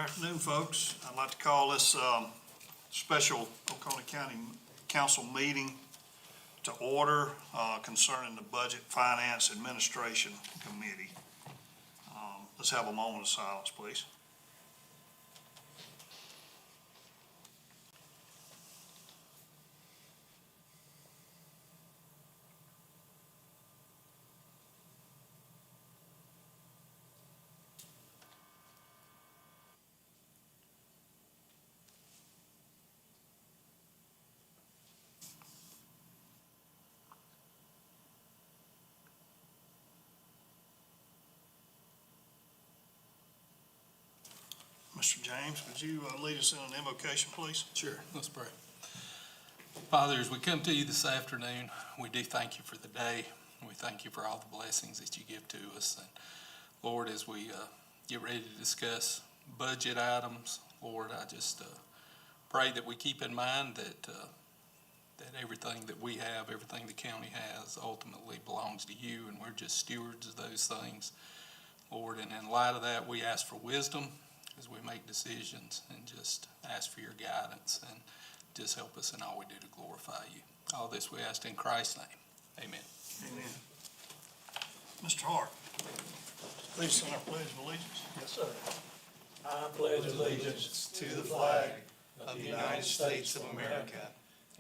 afternoon, folks. I'd like to call this special Oconee County Council meeting to order concerning the Budget Finance Administration Committee. Let's have a moment of silence, please. Mr. James, would you lead us in an invocation, please? Sure, let's pray. Father, as we come to you this afternoon, we do thank you for the day. We thank you for all the blessings that you give to us. And Lord, as we get ready to discuss budget items, Lord, I just pray that we keep in mind that everything that we have, everything the county has, ultimately belongs to you, and we're just stewards of those things, Lord. And in light of that, we ask for wisdom as we make decisions, and just ask for your guidance, and just help us in all we do to glorify you. All this we ask in Christ's name. Amen. Amen. Mr. Hart, please sing our Pledge of Allegiance. Yes, sir. I pledge allegiance to the flag of the United States of America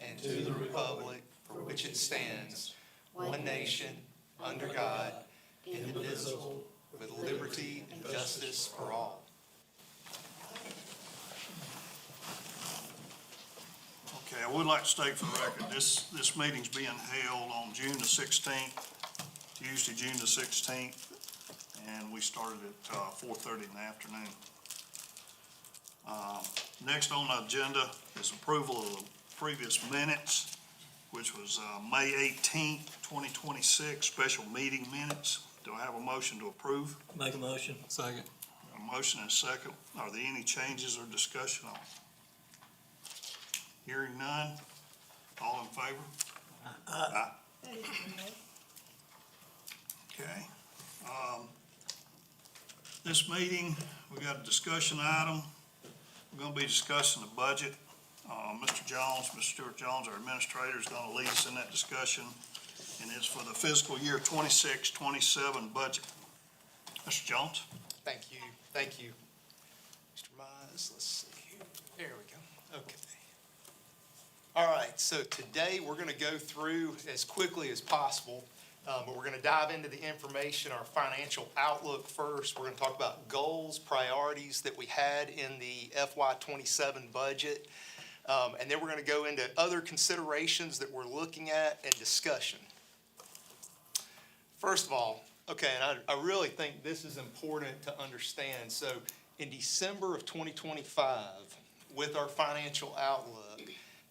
and to the republic for which it stands, one nation, under God, indivisible, with liberty and justice for all. Okay, I would like to state for the record, this meeting's being held on June the 16th, Tuesday, June the 16th, and we started at 4:30 in the afternoon. Next on the agenda is approval of the previous minutes, which was May 18th, 2026, special meeting minutes. Do I have a motion to approve? Make a motion. Second. A motion and a second. Are there any changes or discussion on it? Hearing none. All in favor? Aye. Okay. This meeting, we got a discussion item. We're going to be discussing the budget. Mr. Jones, Mr. Stuart Jones, our administrator, is going to lead us in that discussion, and it's for the fiscal year 26-27 budget. Mr. Jones? Thank you. Mr. Mize, let's see here. There we go. Okay. All right, so today we're going to go through as quickly as possible, but we're going to dive into the information, our financial outlook first. We're going to talk about goals, priorities that we had in the FY27 budget, and then we're going to go into other considerations that we're looking at and discussion. First of all, okay, and I really think this is important to understand. So in December of 2025, with our financial outlook,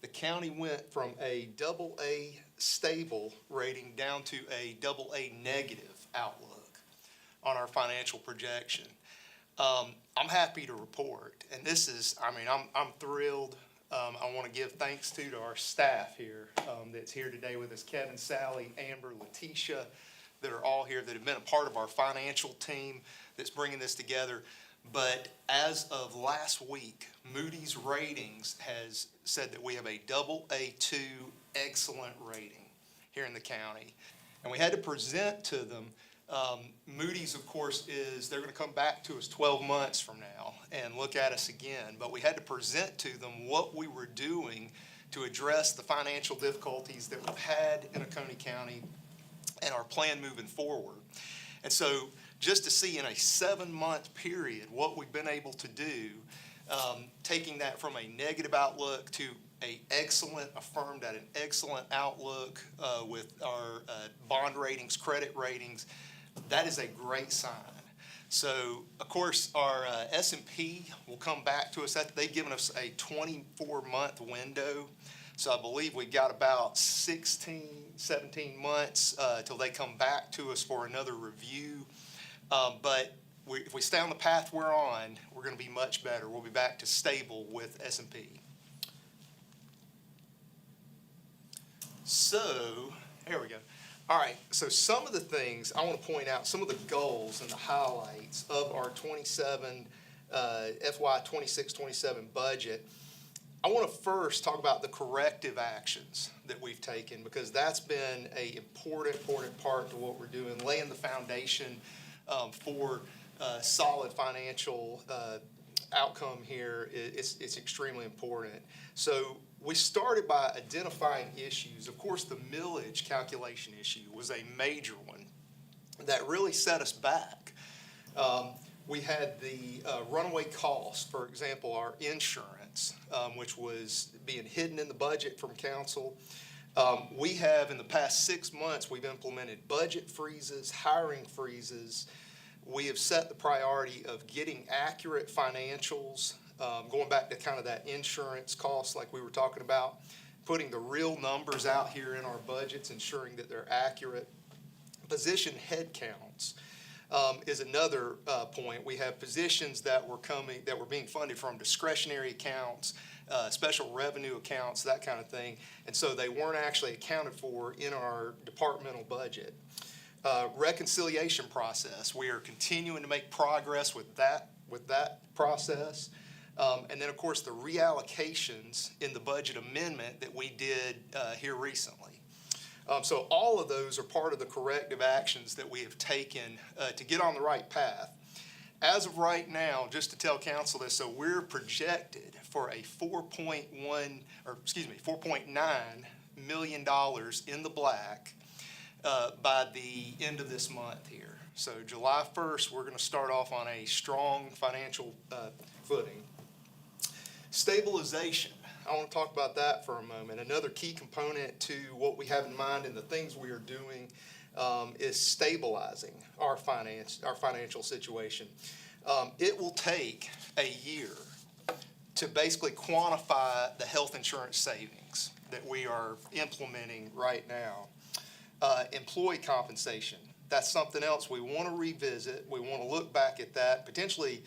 the county went from a AA stable rating down to a AA negative outlook on our financial projection. I'm happy to report, and this is, I'm thrilled. I want to give thanks to our staff here that's here today with us, Kevin, Sally, Amber, Letitia, that are all here that have been a part of our financial team that's bringing this together. But as of last week, Moody's Ratings has said that we have a AA2 excellent rating here in the county. And we had to present to them, Moody's, of course, they're going to come back to us 12 months from now and look at us again. But we had to present to them what we were doing to address the financial difficulties that we've had in Oconee County and our plan moving forward. And so just to see in a 7-month period what we've been able to do, taking that from a negative outlook to affirmed at an excellent outlook with our bond ratings, credit ratings, that is a great sign. So, of course, our S&P will come back to us. They've given us a 24-month window. So I believe we've got about 16, 17 months till they come back to us for another review. But if we stay on the path we're on, we're going to be much better. We'll be back to stable with S&P. So, here we go. All right, so some of the things I want to point out, some of the goals and the highlights of our 27 FY 26-27 budget, I want to first talk about the corrective actions that we've taken, because that's been a important part to what we're doing, laying the foundation for solid financial outcome here. It's extremely important. So we started by identifying issues. Of course, the millage calculation issue was a major one that really set us back. We had the runaway costs, for example, our insurance, which was being hidden in the budget from council. We have, in the past 6 months, we've implemented budget freezes, hiring freezes. We have set the priority of getting accurate financials, going back to kind of that insurance cost like we were talking about, putting the real numbers out here in our budgets, ensuring that they're accurate. Position headcounts is another point. We have positions that were being funded from discretionary accounts, special revenue accounts, that kind of thing, and so they weren't actually accounted for in our departmental budget. Reconciliation process, we are continuing to make progress with that process. And then, of course, the reallocations in the budget amendment that we did here recently. So all of those are part of the corrective actions that we have taken to get on the right path. As of right now, just to tell council this, so we're projected for a $4.9 million in the black by the end of this month here. So July 1st, we're going to start off on a strong financial footing. Stabilization. I want to talk about that for a moment. Another key component to what we have in mind and the things we are doing is stabilizing our financial situation. It will take a year to basically quantify the health insurance savings that we are implementing right now. Employee compensation. That's something else we want to revisit. We want to look back at that, potentially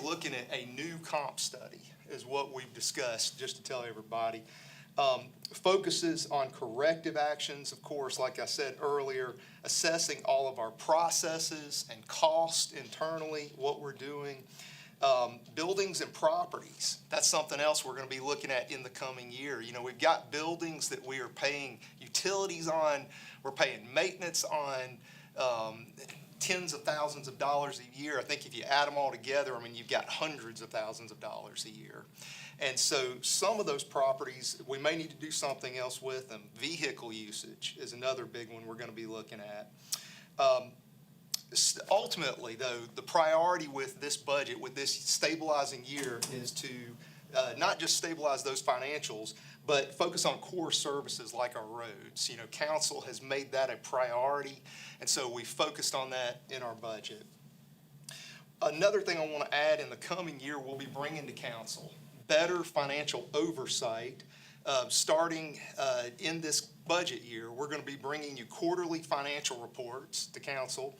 looking at a new comp study is what we've discussed, just to tell everybody. Focuses on corrective actions, of course, like I said earlier, assessing all of our processes and cost internally, what we're doing. Buildings and properties, that's something else we're going to be looking at in the coming year. You know, we've got buildings that we are paying utilities on, we're paying maintenance on, tens of thousands of dollars a year. I think if you add them all together, I mean, you've got hundreds of thousands of dollars a year. And so some of those properties, we may need to do something else with them. Vehicle usage is another big one we're going to be looking at. Ultimately, though, the priority with this budget, with this stabilizing year, is to not just stabilize those financials, but focus on core services like our roads. You know, council has made that a priority, and so we focused on that in our budget. Another thing I want to add, in the coming year, we'll be bringing to council better financial oversight. Starting in this budget year, we're going to be bringing you quarterly financial reports to council.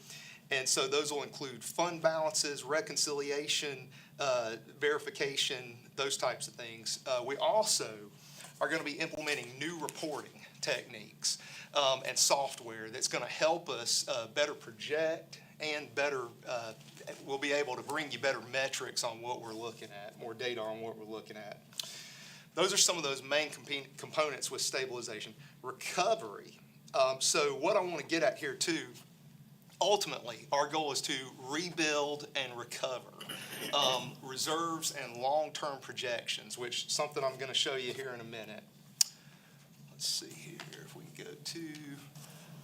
And so those will include fund balances, reconciliation, verification, those types of things. We also are going to be implementing new reporting techniques and software that's going to help us better project and better, we'll be able to bring you better metrics on what we're looking at, more data on what we're looking at. Those are some of those main components with stabilization. Recovery. So what I want to get at here too, ultimately, our goal is to rebuild and recover reserves and long-term projections, which is something I'm going to show you here in a minute. Let's see here if we can go to,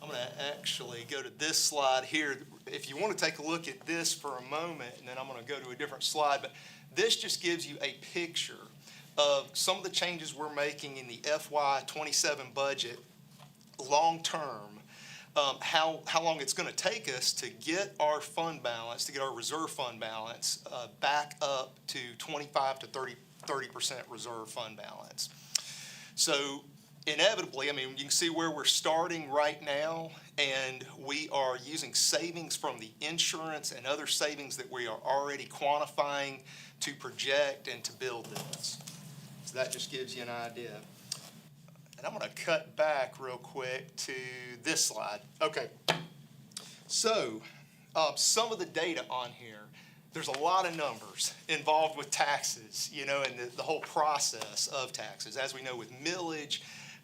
I'm going to actually go to this slide here. If you want to take a look at this for a moment, and then I'm going to go to a different slide, but this just gives you a picture of some of the changes we're making in the FY 27 budget long-term. How long it's going to take us to get our fund balance, to get our reserve fund balance back up to 25 to 30% reserve fund balance. So inevitably, I mean, you can see where we're starting right now, and we are using savings from the insurance and other savings that we are already quantifying to project and to build this. So that just gives you an idea. And I'm going to cut back real quick to this slide. Okay. So some of the data on here, there's a lot of numbers involved with taxes, you know, and the whole process of taxes. As we know with millage,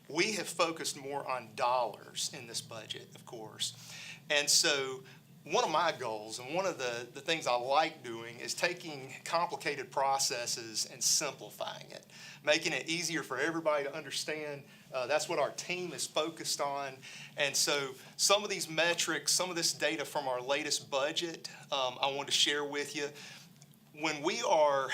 we have focused more on dollars in this budget, of course. And so one of my goals and one of the things I like doing is taking complicated processes and simplifying it, making it easier for everybody to understand. That's what our team is focused on. And so some of these metrics, some of this data from our latest budget, I want to share with you. When we are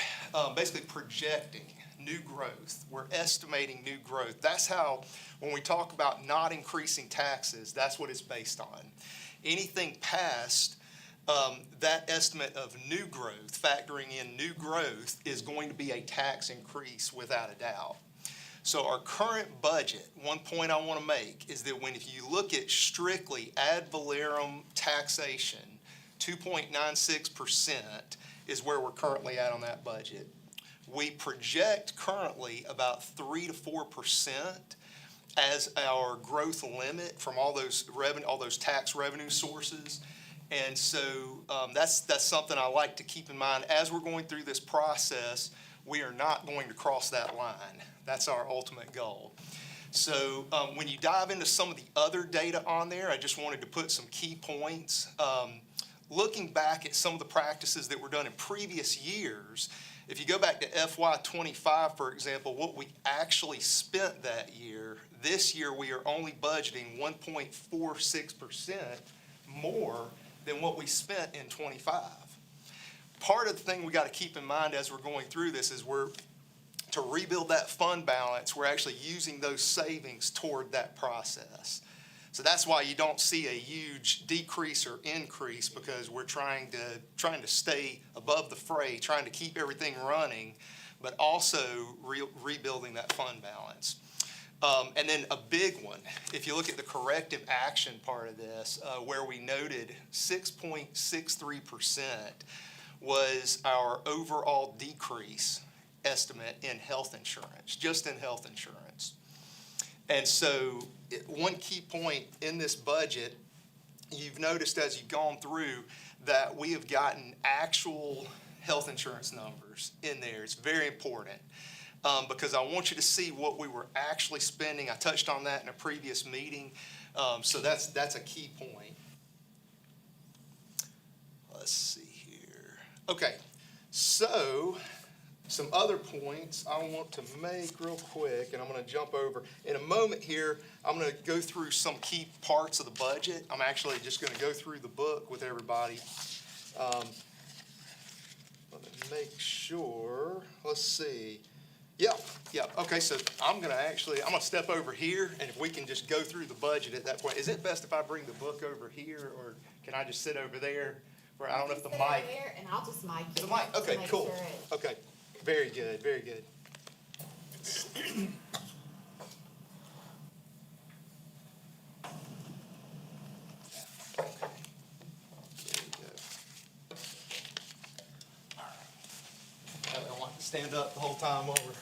basically projecting new growth, we're estimating new growth. That's how, when we talk about not increasing taxes, that's what it's based on. Anything past that estimate of new growth, factoring in new growth, is going to be a tax increase without a doubt. So our current budget, one point I want to make is that if you look at strictly ad valorem taxation, 2.96% is where we're currently at on that budget. We project currently about 3 to 4% as our growth limit from all those tax revenue sources. And so that's something I like to keep in mind. As we're going through this process, we are not going to cross that line. That's our ultimate goal. So when you dive into some of the other data on there, I just wanted to put some key points. Looking back at some of the practices that were done in previous years, if you go back to FY25, for example, what we actually spent that year, this year we are only budgeting 1.46% more than what we spent in 25. Part of the thing we got to keep in mind as we're going through this is to rebuild that fund balance, we're actually using those savings toward that process. So that's why you don't see a huge decrease or increase, because we're trying to stay above the fray, trying to keep everything running, but also rebuilding that fund balance. And then a big one, if you look at the corrective action part of this, where we noted 6.63% was our overall decrease estimate in health insurance, just in health insurance. And so one key point in this budget, you've noticed as you've gone through that we have gotten actual health insurance numbers in there. It's very important because I want you to see what we were actually spending. I touched on that in a previous meeting. So that's a key point. Let's see here. Okay, so some other points I want to make real quick, and I'm going to jump over. In a moment here, I'm going to go through some key parts of the budget. I'm actually just going to go through the book with everybody. Let me make sure. Let's see. Yep. Okay, so I'm going to step over here, and if we can just go through the budget at that point. Is it best if I bring the book over here, or can I just sit over there? Where I don't know if the Sit mic. over there and I'll just mic you. The mic, okay, to make cool. sure it- Okay, very good, very good. Okay. There we go. All right. I don't want to stand up the whole time while we're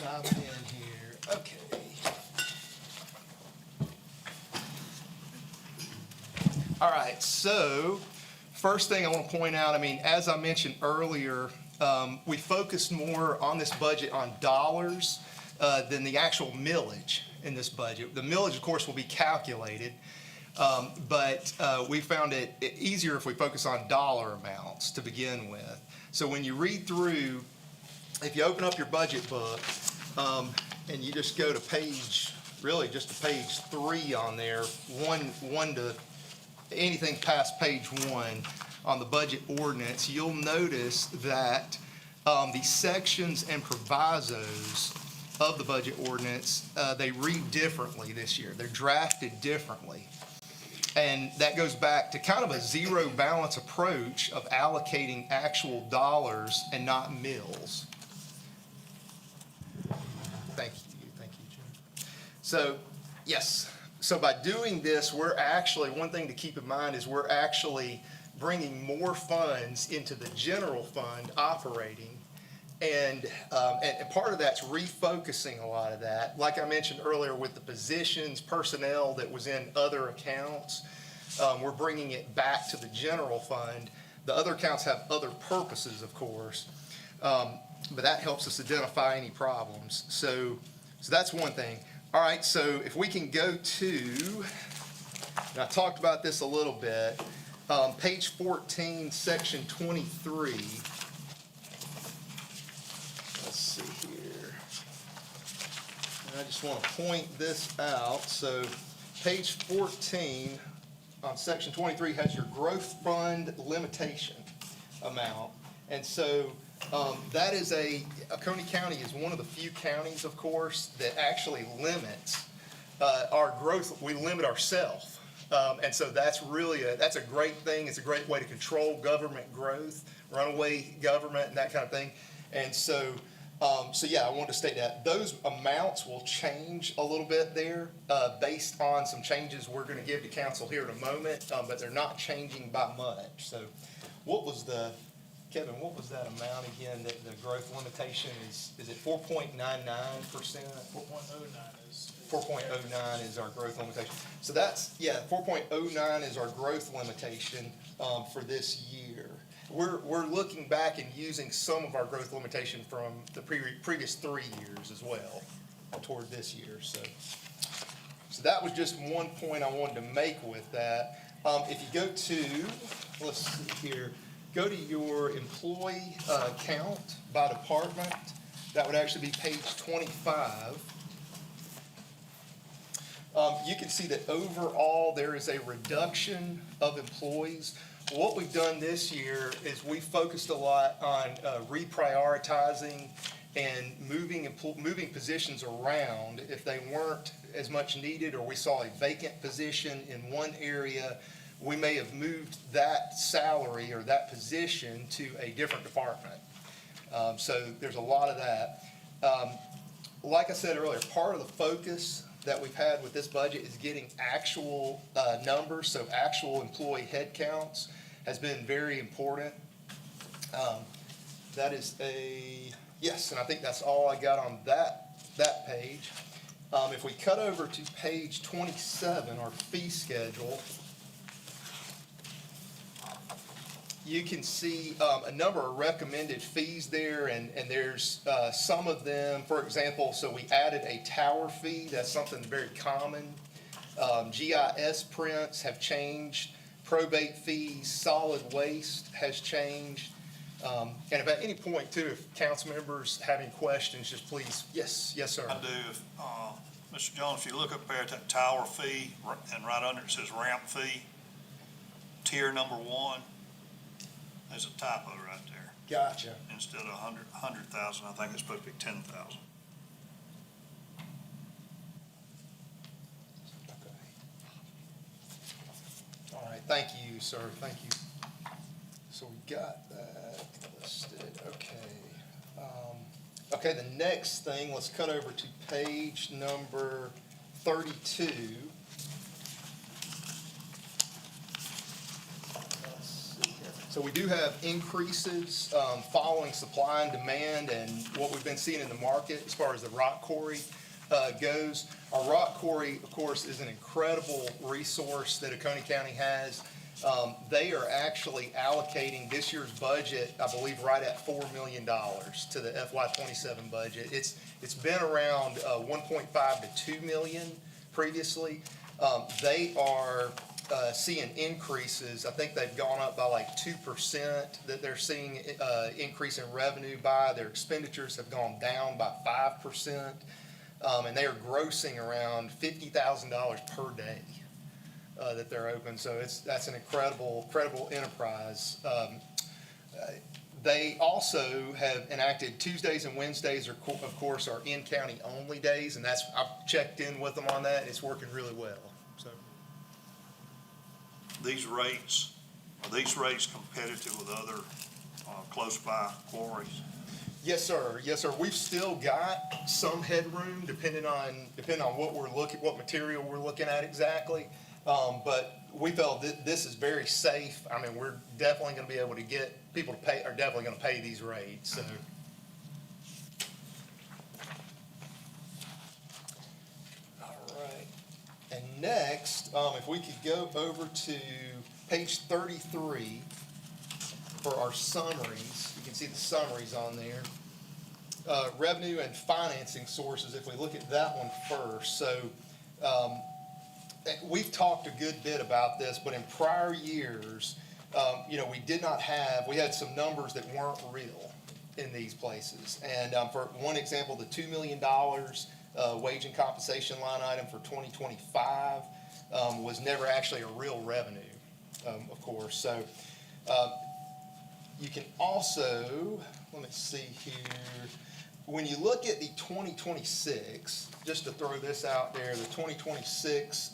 diving in here. Okay. All right, so first thing I want to point out, as I mentioned earlier, we focused more on this budget on dollars than the actual millage in this budget. The millage, of course, will be calculated, but we found it easier if we focus on dollar amounts to begin with. So when you read through, if you open up your budget book and you just go to page 3 on there, one to anything past page 1 on the budget ordinance, you'll notice that the sections and provisos of the budget ordinance, they read differently this year. They're drafted differently. And that goes back to kind of a zero balance approach of allocating actual dollars and not mills. Thank you, Jim. So, yes. So by doing this, one thing to keep in mind is we're actually bringing more funds into the general fund operating. And part of that's refocusing a lot of that. Like I mentioned earlier with the positions, personnel that was in other accounts, we're bringing it back to the general fund. The other accounts have other purposes, of course, but that helps us identify any problems. So that's one thing. All right, so if we can go to, and I talked about this a little bit, page 14, section 23. Let's see here. And I just want to point this out. So page 14 on section 23 has your growth fund limitation amount. And so that is Oconee County is one of the few counties, of course, that actually limits our growth. We limit ourselves. And so that's that's a great thing. It's a great way to control government growth, runaway government and that kind of thing. And so yeah, I wanted to state that. Those amounts will change a little bit there based on some changes we're going to give to council here in a moment, but they're not changing by much. So Kevin, what was that amount again, that the growth limitation is it 4.99%? 4.09 is our growth limitation. So that's, 4.09 is our growth limitation for this year. We're looking back and using some of our growth limitation from the previous 3 years as well toward this year. So that was just one point I wanted to make with that. If you go to, let's see here, go to your employee count by department. That would actually be page 25. You can see that overall there is a reduction of employees. What we've done this year is we focused a lot on reprioritizing and moving positions around if they weren't as much needed, or we saw a vacant position in one area. We may have moved that salary or that position to a different department. So there's a lot of that. Like I said earlier, part of the focus that we've had with this budget is getting actual numbers, so actual employee headcounts has been very important. That is yes, and I think that's all I got on that page. If we cut over to page 27, our fee schedule, you can see a number of recommended fees there, and there's some of them, for example, so we added a tower fee. That's something very common. GIS prints have changed. Probate fees, solid waste has changed. And if at any point, too, if council members have any questions, just please, yes, sir. I do. Mr. Jones, if you look up there at that tower fee, and right under it says ramp fee, tier number 1, there's a typo right there. Gotcha. Instead of 100,000, I think it's supposed to be 10,000. All right, thank you, sir, thank you. So we got that listed, okay. Okay, the next thing, let's cut over to page number 32. So we do have increases following supply and demand and what we've been seeing in the market as far as the rock quarry goes. Our rock quarry, of course, is an incredible resource that Oconee County has. They are actually allocating this year's budget, I believe, right at $4 million to the FY27 budget. It's been around 1.5 to 2 million previously. They are seeing increases. I think they've gone up by like 2% that they're seeing increase in revenue by. Their expenditures have gone down by 5%. And they are grossing around $50,000 per day that they're open. So that's an incredible enterprise. They also have enacted Tuesdays and Wednesdays, of course, are in-county only days, and I've checked in with them on that, and it's working really well. So Are these rates competitive with other close-by quarries? Yes, sir. Yes, sir. We've still got some headroom depending on what material we're looking at exactly. But we felt that this is very safe. I mean, we're definitely going to be able to get people are definitely going to pay these rates. So. All right. And next, if we could go over to page 33 for our summaries. You can see the summaries on there. Revenue and financing sources, if we look at that one first. So we've talked a good bit about this, but in prior years, we had some numbers that weren't real in these places. And for one example, the $2 million wage and compensation line item for 2025 was never actually a real revenue, of course. So you can also, let me see here, when you look at the 2026, just to throw this out there, the 2026,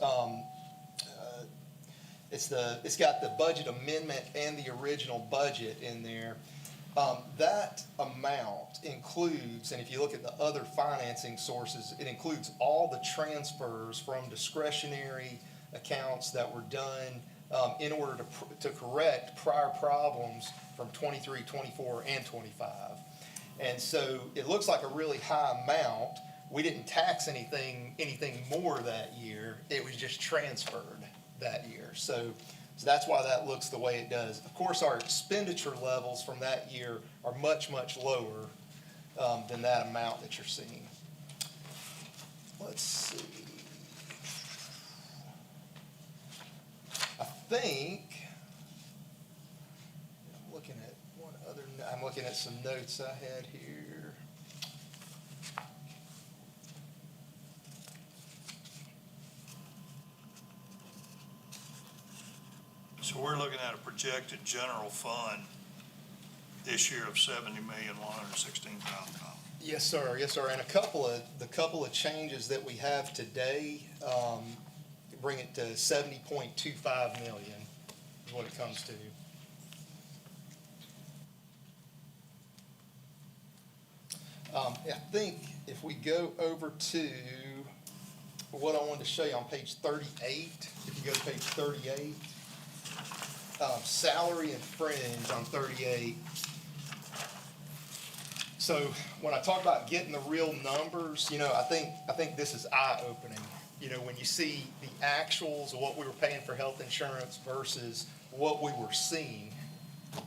it's got the budget amendment and the original budget in there. That amount includes, and if you look at the other financing sources, it includes all the transfers from discretionary accounts that were done in order to correct prior problems from 23, 24, and 25. And so it looks like a really high amount. We didn't tax anything more that year. It was just transferred that year. So that's why that looks the way it does. Of course, our expenditure levels from that year are much, much lower than that amount that you're seeing. Let's see. I think, I'm looking at some notes I had here. So we're looking at a projected general fund this year of $70,116,000. Yes, sir. Yes, sir. And the couple of changes that we have today bring it to 70.25 million is what it comes to. I think if we go over to what I wanted to show you on page 38, if you go to page 38, salary and fringe on 38. So when I talk about getting the real numbers, I think this is eye-opening. When you see the actuals of what we were paying for health insurance versus what we were seeing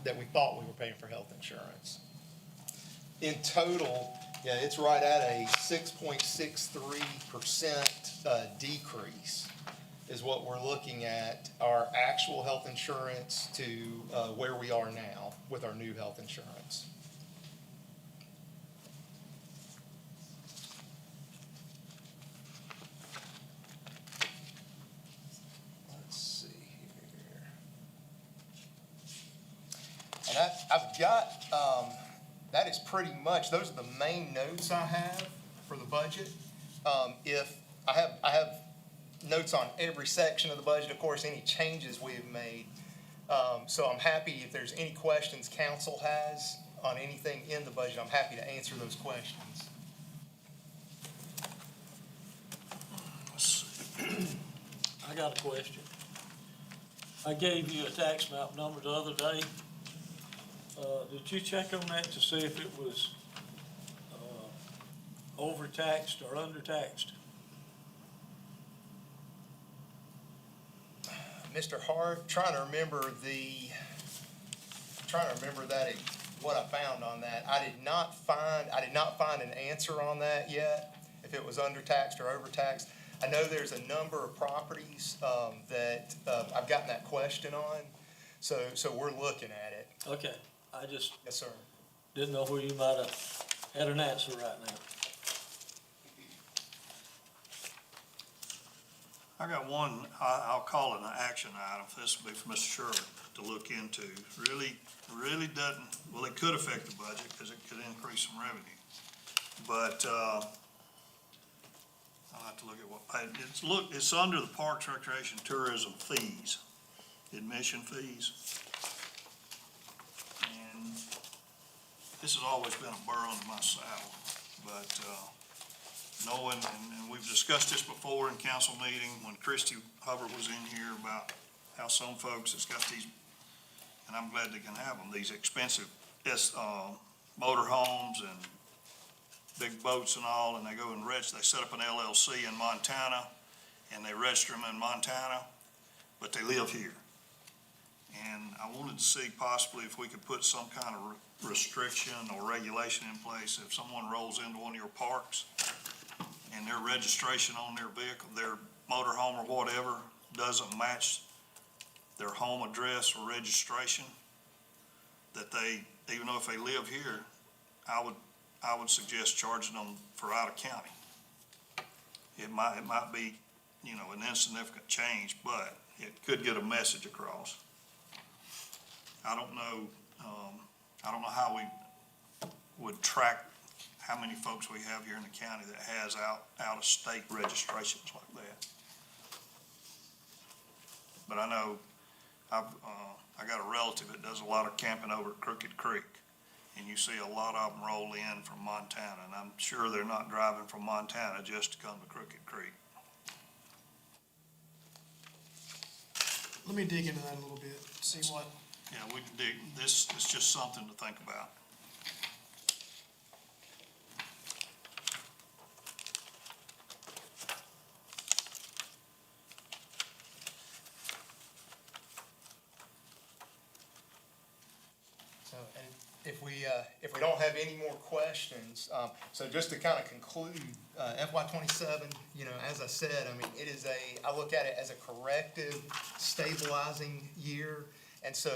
that we thought we were paying for health insurance. In total, it's right at a 6.63% decrease is what we're looking at, our actual health insurance to where we are now with our new health insurance. Let's see here. And I've got, that is pretty much, those are the main notes I have for the budget. If I have notes on every section of the budget, of course, any changes we have made. So I'm happy if there's any questions council has on anything in the budget, I'm happy to answer those questions. I got a question. I gave you a tax map number the other day. Did you check on that to see if it was overtaxed or undertaxed? Mr. Hart, trying to remember that, what I found on that. I did not find an answer on that yet, if it was undertaxed or overtaxed. I know there's a number of properties that I've gotten that question on, so we're looking at it. Okay, I just Yes, sir. didn't know where you might have had an answer right now. I got one, I'll call it an action item. This will be for Mr. Shirley to look into. Really doesn't, well, it could affect the budget because it could increase some revenue. But, I'll have to look at it's under the Parks, Recreation, Tourism fees, admission fees. And this has always been a burr under my saddle, but, knowing, and we've discussed this before in council meeting when Christy Hubbard was in here about how some folks has got these, and I'm glad they can have them, these expensive motor homes and big boats and all, and they go and they set up an LLC in Montana, and they register them in Montana, but they live here. And I wanted to see possibly if we could put some kind of restriction or regulation in place. If someone rolls into one of your parks and their registration on their vehicle, their motorhome or whatever, doesn't match their home address or registration, that they, even though if they live here, I would suggest charging them for out of county. It might be, you know, an insignificant change, but it could get a message across. I don't know how we would track how many folks we have here in the county that has out-of-state registrations like that. But I know I got a relative that does a lot of camping over at Crooked Creek, and you see a lot of them roll in from Montana, and I'm sure they're not driving from Montana just to come to Crooked Creek. Let me dig into that a little bit, see what, Yeah, we can dig, this is just something to think about. So, and if we don't have any more questions, so just to kind of conclude, FY '27, you know, as I said, I mean, I look at it as a corrective, stabilizing year. And so,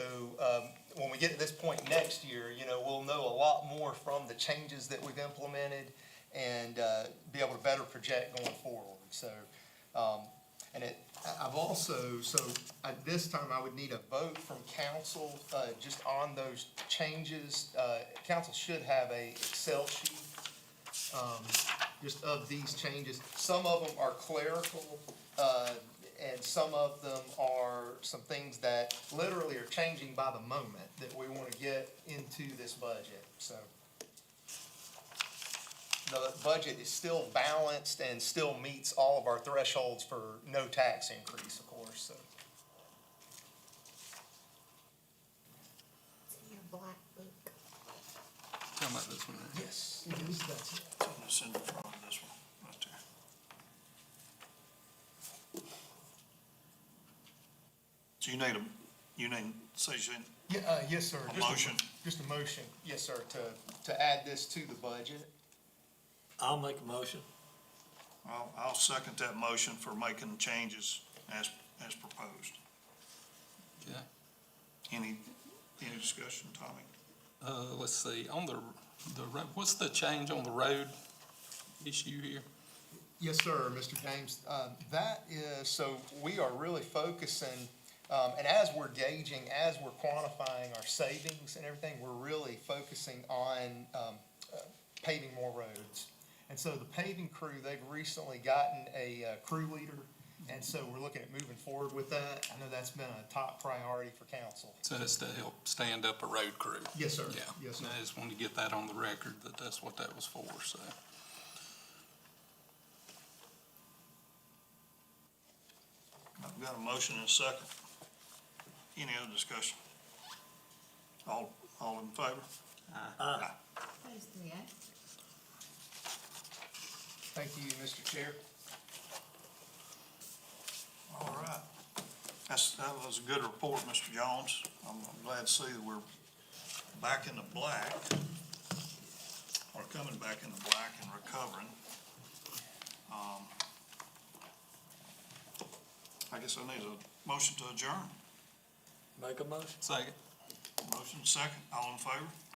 when we get to this point next year, you know, we'll know a lot more from the changes that we've implemented and, be able to better project going forward. So, I've also, so at this time, I would need a vote from council, just on those changes. Council should have a Excel sheet, just of these changes. Some of them are clerical, and some of them are some things that literally are changing by the moment that we want to get into this budget, so. The budget is still balanced and still meets all of our thresholds for no tax increase, of course, so. It's in your black book. How about this one? Right? Yes. it is, that's it. It's in the front of this one, right there. So you need, Yeah, yes, sir. A Just motion? Just a motion, yes, sir, to add this to the budget. I'll make a motion. I'll second that motion for making changes as proposed. Okay. Any discussion, Tommy? Let's see, on the road, what's the change on the road issue here? Yes, sir, Mr. James. That is, so we are really focusing, and as we're gauging, as we're quantifying our savings and everything, we're really focusing on paving more roads. And so the paving crew, they've recently gotten a crew leader, and so we're looking at moving forward with that. I know that's been a top priority for council. So it's to help stand up a road crew. Yes, sir. Yeah. Yes, sir. I just wanted to get that on the record, that that's what that was for, so. I've got a motion and a second. Any other discussion? All in favor? Phase 3A. Thank you, Mr. Chair. All right. That was a good report, Mr. Jones. I'm glad to see that we're back in the black, or coming back in the black and recovering. I guess I need a motion to adjourn. Make a motion. Second. Motion second, all in favor?